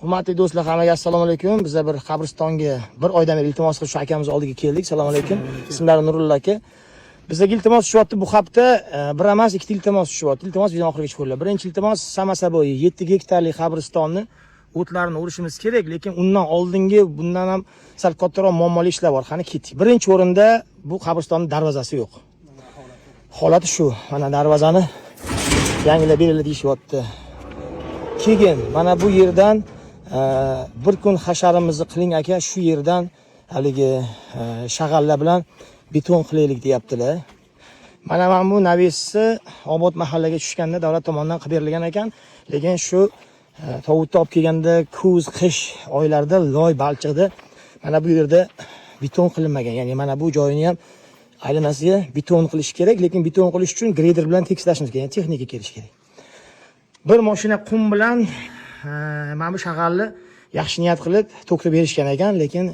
Hurmatli do'stlar, hammaga assalomu alaykum. Biz bir qabristonga bir oydan beri iltimos qilib shu akamiz oldiga keldik. Assalomu alaykum. Ismlari Nurulla aka. Bizga iltimos tushyapti bu hafta. Bir emas, ikkita iltimos tushyapti. Iltimos video oxirigacha ko'riladi. Birinchi iltimos Samasaboy 7 gektarlik qabristonni o'tlarini o'rishimiz kerak, lekin undan oldingi bundan ham sal kattaroq muammoli ishlar bor. Qani ketdik. Birinchi o'rinda bu qabristonning darvozasi yo'q. Holati shu. Mana darvozani yangilab beriladi deyishyapti. Keyin mana bu yerdan bir kun hasharimizni qiling aka, shu yerdan haligi shag'allar bilan beton qilaylik deyaptilar. Mana bu navesi Obod mahallaga tushganda davlat tomonidan qilib berilgan ekan, lekin shu tovutni olib kelganda kuz, qish oylarida loy balchiqdi. Mana bu yerda beton qilinmagan. Ya'ni mana bu joyini ham aylanasiga beton qilish kerak, lekin beton qilish uchun greder bilan tekslashimiz kerak, texnika kelish kerak. Bir mashina qum bilan mana bu shag'alni yaxshi niyat qilib to'kib berishgan ekan, lekin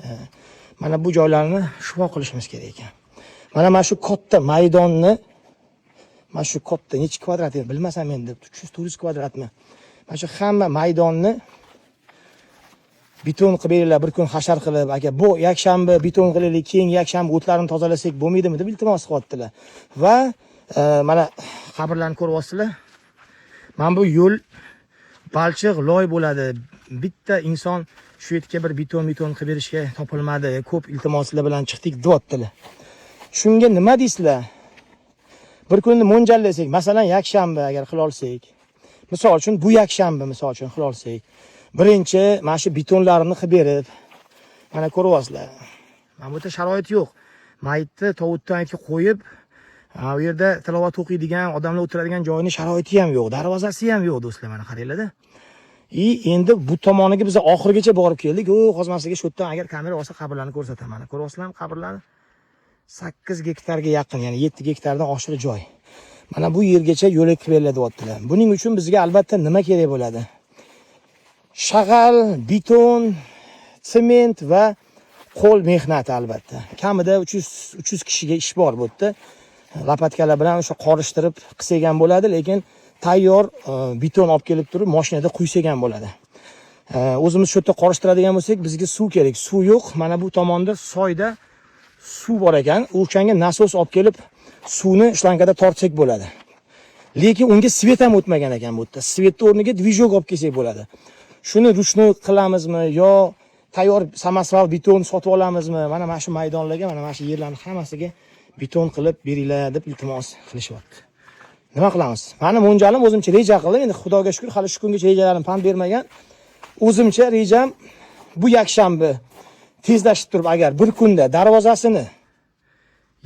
mana bu joylarni shifo qilishimiz kerak ekan. Mana shu katta maydonni, mana shu katta necha kvadrat bilmasam endi 300-400 kvadratmi. Mana shu hamma maydonni beton qilib beringlar, bir kun hashar qilib, aka bu yakshanba beton qilaylik, keyin yakshanba o'tlarini tozalasak bo'lmaydimi deb iltimos qilyaptilar. Va mana qabrlarni ko'ryapsizlar. Mana bu yo'l balchiq loy bo'ladi. Bitta inson shu yerga bir beton qilib berishga topilmadi. Ko'p iltimoslar bilan chiqdik deyaptilar. Shunga nima deysizlar? Bir kunni mo'ljallasak, masalan, yakshanba agar qila olsak, misol uchun bu yakshanba misol uchun qila olsak, birinchi mana shu betonlarini qilib berib, mana ko'ryapsizlar. Mana bu yerda sharoit yo'q. Mayitni tovutdan aytga qo'yib, bu yerda tilovat o'qiydigan, odamlar o'tiradigan joyini sharoiti ham yo'q, darvozasi ham yo'q do'stlar, mana qaranglar-da. Endi bu tomoniga biz oxirigacha borib keldik. Hozir sizga shu yerdan agar kamera olsa qabrlarni ko'rsataman. Ko'ryapsizlarmi qabrlarni? 8 gektarga yaqin, ya'ni 7 gektardan oshiq joy. Mana bu yergacha yo'lak qilib beriladi deyaptilar. Buning uchun bizga albatta nima kerak bo'ladi? Shag'al, beton, sement va qo'l mehnati albatta. Kamida 300 kishiga ish bor bu yerda. Lapatkalar bilan o'sha qorishtirib qilsak ham bo'ladi, lekin tayyor beton olib kelib turib mashinada quysak ham bo'ladi. O'zimiz shu yerda qorishtiradigan bo'lsak, bizga suv kerak. Suv yo'q. Mana bu tomonda soyda suv bor ekan. O'shanga nasos olib kelib suvni shlankada tortsak bo'ladi. Lekin unga svet ham o'tmagan ekan bu yerda. Svetning o'rniga dvijok olib kelsak bo'ladi. Shuni ruchnoy qilamizmi yo tayyor samasval beton sotib olamizmi? Mana shu maydonlarga, mana shu yerlarni hammasiga beton qilib beringlar deb iltimos qilishyapti. Nima qilamiz? Mani mo'ljalim o'zimcha reja qildim. Endi Xudoga shukr, hali shu kungacha rejalarim pand bermagan. O'zimcha rejam bu yakshanba tezlashib turib, agar bir kunda darvozasini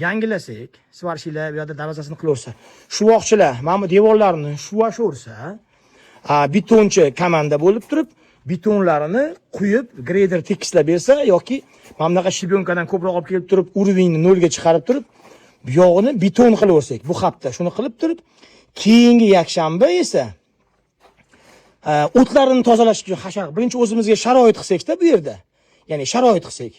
yangilasak, svarshiylar bu yerda darvozasini qilaversa, shu voqchilar mana bu devorlarni shuvash-o'rsa, betonchi komanda bo'lib turib, betonlarini quyib, greder tekislab bersa yoki mana bunaqa shibyonkadan ko'proq olib kelib turib, urovingni nolga chiqarib turib, bu yog'ini beton qilaversak, bu hafta shuni qilib turib, keyingi yakshanba esa o'tlarini tozalash uchun hashar, birinchi o'zimizga sharoit qilsak-da bu yerda. Ya'ni sharoit qilsak.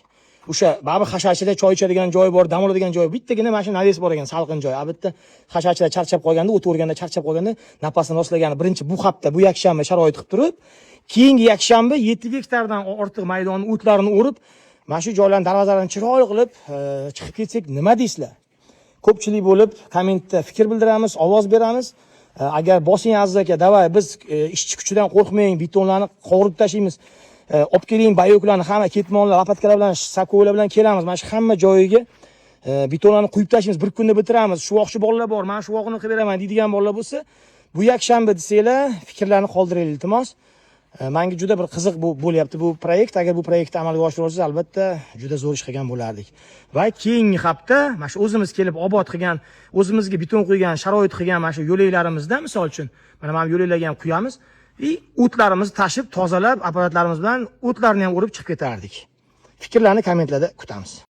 O'sha baribir hashachida choy ichadigan joy bor, dam oladigan joy. Bittagina mana shu naves bor ekan, salqin joy. Albatta hashachida charchab qolganda, o't o'rganda charchab qolganda, nafasini rostlagani birinchi bu hafta, bu yakshanba sharoit qilib turib, keyingi yakshanba 7 gektardan ortiq maydonni o'tlarini o'rib, mana shu joylarning darvozalarini chiroyli qilib chiqib ketsak, nima deysizlar? Ko'pchilik bo'lib kommentda fikr bildiramiz, ovoz beramiz. Agar bosing aziz aka, davay biz ishchi kuchidan qo'rqmang, betonlarni qovurib tashlaymiz. Olib keling bayoklarni hamma ketmonlar, lapatkalar bilan, sakovlar bilan kelamiz. Mana shu hamma joyiga betonlarni quyib tashlaymiz, bir kunda bitiramiz. Shu voqchi bolalar bor, men shu voqini qilib beraman deydigan bolalar bo'lsa, bu yakshanba desanglar, fikrlarni qoldiringlar iltimos. Menga juda bir qiziq bo'lyapti bu proyekt. Agar bu proyektni amalga oshirsangiz, albatta juda zo'r ish qilgan bo'lardik. Va keyingi hafta mana shu o'zimiz kelib obod qilgan, o'zimizga beton qo'ygan, sharoit qilgan mana shu yo'laklarimizda, misol uchun, mana yo'laklarga ham quyamiz. O'tlarimizni tashib, tozalab, apparatlarimiz bilan o'tlarni ham o'rib chiqib ketardik. Fikrlarni kommentlarda kutamiz.